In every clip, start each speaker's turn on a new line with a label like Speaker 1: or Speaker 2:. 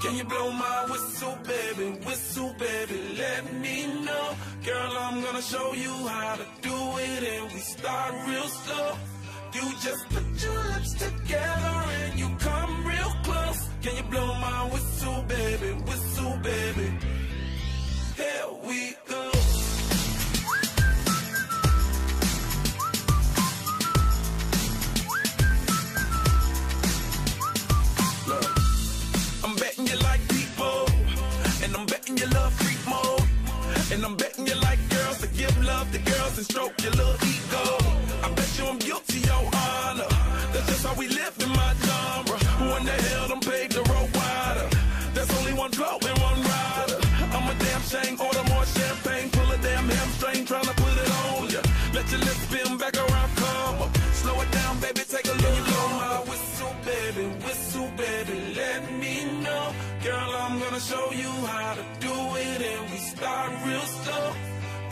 Speaker 1: Can you blow my whistle, baby, let me know. Girl, I'm gonna show you how to do it, and we start real slow. You just put your lips together and you come real close. Can you blow my whistle, baby, here we go. I'm betting you like people, and I'm betting you love freak mode, and I'm betting you like girls to give love to girls and stroke your little ego. I bet you I'm guilty, your honor. That's just how we live in my genre. Who in the hell done paved the road wider? There's only one flow and one rider. I'm a damn shame, order more champagne, pull a damn hamstring, tryna put it on ya. Let your lips spin back around, come up. Slow it down, baby, take a look. You blow my whistle, baby, let me know. Girl, I'm gonna show you how to do it, and we start real slow.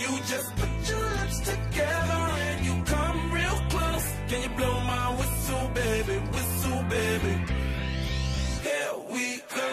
Speaker 1: You just put your lips together and you come real close. Can you blow my whistle, baby, here we go.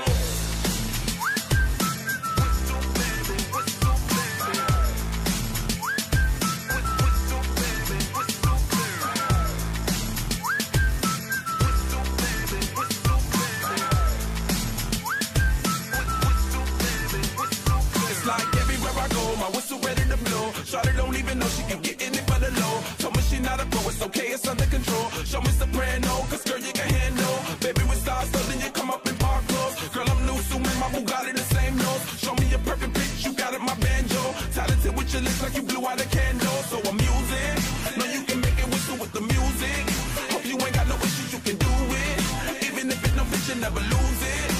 Speaker 1: Shawty don't even know she can get in it for the low. Told me she not a pro, it's okay, it's under control. Show me soprano, cause girl you can handle. Baby with stars, so then you come up in park clothes. Girl I'm new, so my Bugatti the same nose. Show me a perfect pitch, you got it, my banjo. Talented with your lips like you blew out a candle. So I'm using, know you can make it whistle with the music. Hope you ain't got no issues, you can do it. Even if it's no bitch, you never lose it.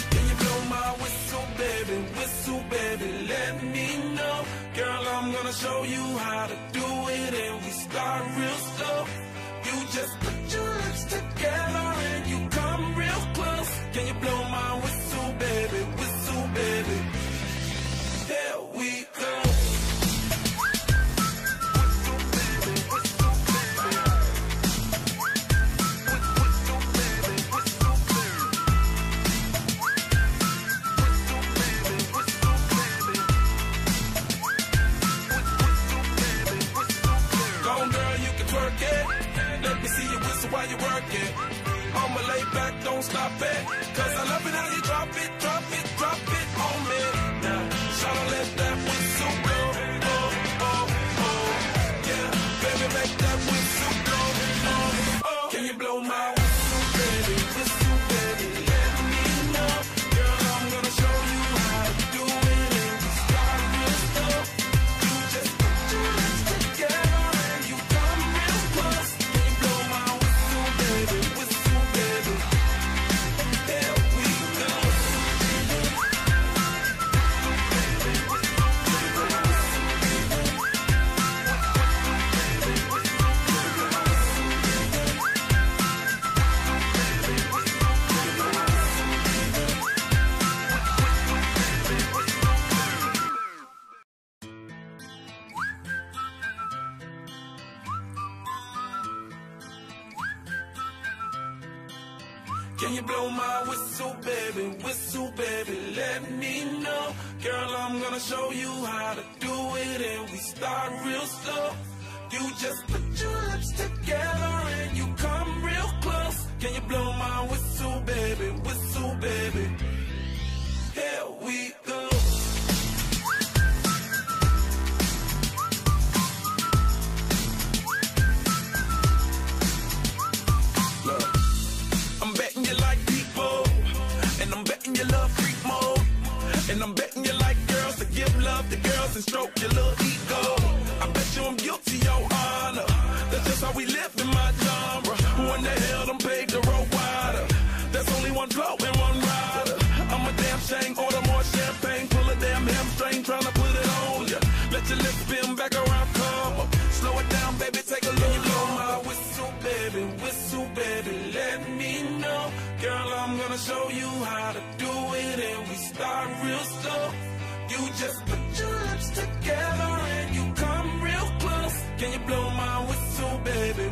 Speaker 1: Can you blow my whistle, baby, let me know. Girl, I'm gonna show you how to do it, and we start real slow. You just put your lips together and you come real close. Can you blow my whistle, baby, here we go. While you work it, I'ma lay back, don't stop it. Cause I love it how you drop it on me. Now, shawty let that whistle blow. Oh, oh, oh. Yeah, baby, make that whistle blow. Oh, oh. Can you blow my whistle, baby, let me know. Girl, I'm gonna show you how to do it, and we start real slow. You just put your lips together and you come real close. Can you blow my whistle, baby, here we go. Can you blow my whistle, baby, let me know. Girl, I'm gonna show you how to do it, and we start real slow. You just put your lips together and you come real close. Can you blow my whistle, baby, here we go. And I'm betting you like girls to give love to girls and stroke your little ego. I bet you I'm guilty, your honor. That's just how we live in my genre. Who in the hell done paved the road wider? There's only one flow and one rider. I'm a damn shame, order more champagne, pull a damn hamstring, tryna put it on ya. Let your lips spin back around, come up. Slow it down, baby, take a look. You blow my whistle, baby, let me know. Girl, I'm gonna show you how to do it, and we start real slow. You just put your lips together and you come real close. Can you blow my whistle, baby,